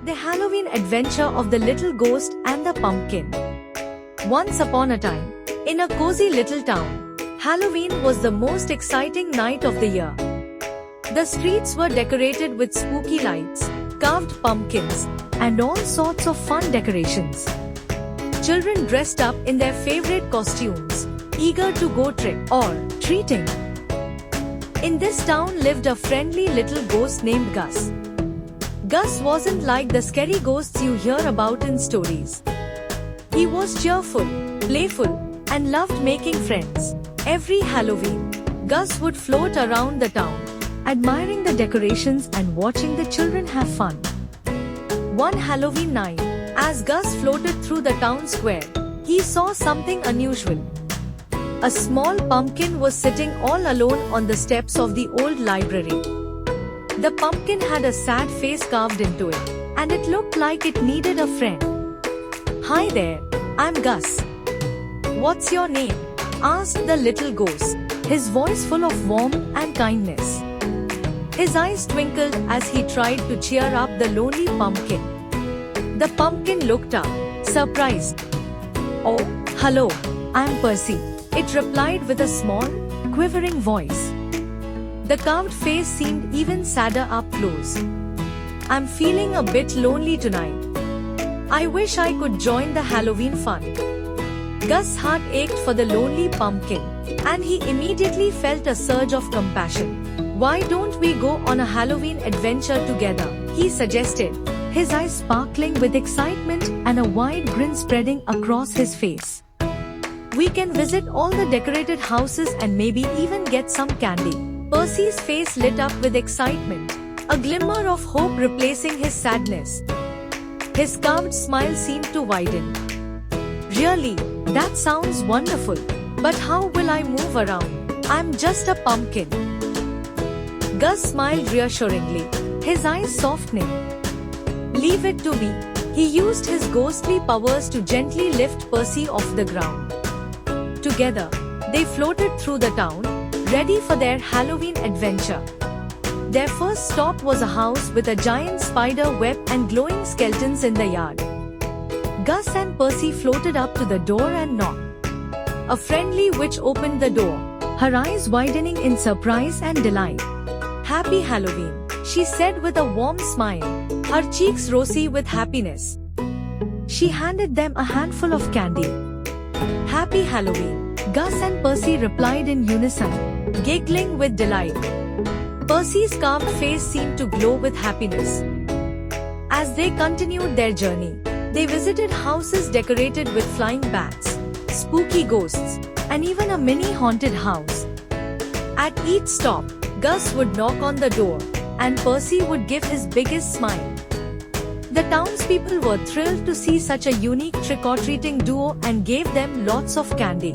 The Halloween Adventure of the Little Ghost and the Pumpkin. Once upon a time, in a cozy little town, Halloween was the most exciting night of the year. The streets were decorated with spooky lights, carved pumpkins, and all sorts of fun decorations. Children dressed up in their favorite costumes, eager to go trick or treating. In this town lived a friendly little ghost named Gus. Gus wasn't like the scary ghosts you hear about in stories. He was cheerful, playful, and loved making friends. Every Halloween, Gus would float around the town, admiring the decorations and watching the children have fun. One Halloween night, as Gus floated through the town square, he saw something unusual. A small pumpkin was sitting all alone on the steps of the old library. The pumpkin had a sad face carved into it, and it looked like it needed a friend. "Hi there, I'm Gus. What's your name?" asked the little ghost, his voice full of warmth and kindness. His eyes twinkled as he tried to cheer up the lonely pumpkin. The pumpkin looked up, surprised. "Oh, hello, I'm Percy," it replied with a small, quivering voice. The carved face seemed even sadder up close. "I'm feeling a bit lonely tonight. I wish I could join the Halloween fun." Gus' heart ached for the lonely pumpkin, and he immediately felt a surge of compassion. "Why don't we go on a Halloween adventure together?" he suggested, his eyes sparkling with excitement and a wide grin spreading across his face. "We can visit all the decorated houses and maybe even get some candy." Percy's face lit up with excitement, a glimmer of hope replacing his sadness. His carved smile seemed to widen. "Really? That sounds wonderful. But how will I move around? I'm just a pumpkin." Gus smiled reassuringly, his eyes softening. "Leave it to me." He used his ghostly powers to gently lift Percy off the ground. Together, they floated through the town, ready for their Halloween adventure. Their first stop was a house with a giant spider web and glowing skeletons in the yard. Gus and Percy floated up to the door and knocked. A friendly witch opened the door, her eyes widening in surprise and delight. "Happy Halloween," she said with a warm smile, her cheeks rosy with happiness. She handed them a handful of candy. "Happy Halloween," Gus and Percy replied in unison, giggling with delight. Percy's carved face seemed to glow with happiness. As they continued their journey, they visited houses decorated with flying bats, spooky ghosts, and even a mini haunted house. At each stop, Gus would knock on the door, and Percy would give his biggest smile. The townspeople were thrilled to see such a unique trick-or-treating duo and gave them lots of candy.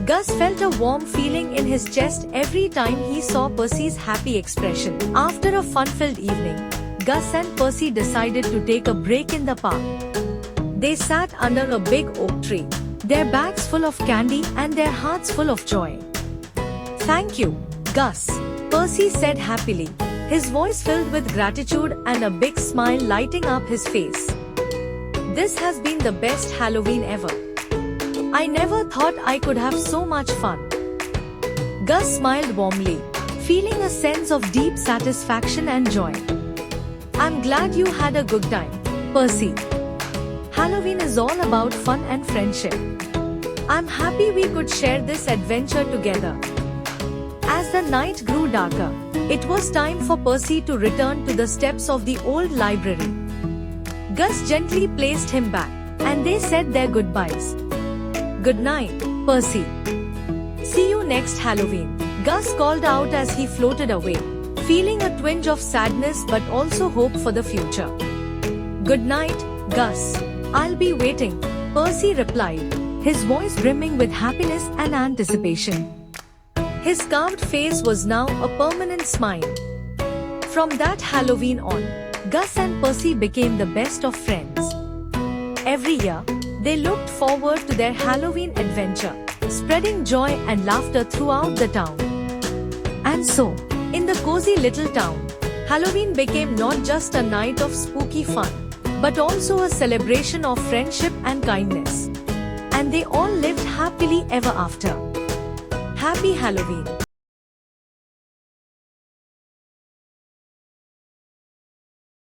Gus felt a warm feeling in his chest every time he saw Percy's happy expression. After a fun-filled evening, Gus and Percy decided to take a break in the park. They sat under a big oak tree, their bags full of candy and their hearts full of joy. "Thank you, Gus," Percy said happily, his voice filled with gratitude and a big smile lighting up his face. "This has been the best Halloween ever. I never thought I could have so much fun." Gus smiled warmly, feeling a sense of deep satisfaction and joy. "I'm glad you had a good time, Percy. Halloween is all about fun and friendship. I'm happy we could share this adventure together." As the night grew darker, it was time for Percy to return to the steps of the old library. Gus gently placed him back, and they said their goodbyes. "Good night, Percy. See you next Halloween," Gus called out as he floated away, feeling a twinge of sadness but also hope for the future. "Good night, Gus. I'll be waiting," Percy replied, his voice brimming with happiness and anticipation. His carved face was now a permanent smile. From that Halloween on, Gus and Percy became the best of friends. Every year, they looked forward to their Halloween adventure, spreading joy and laughter throughout the town. And so, in the cozy little town, Halloween became not just a night of spooky fun, but also a celebration of friendship and kindness. And they all lived happily ever after. Happy Halloween!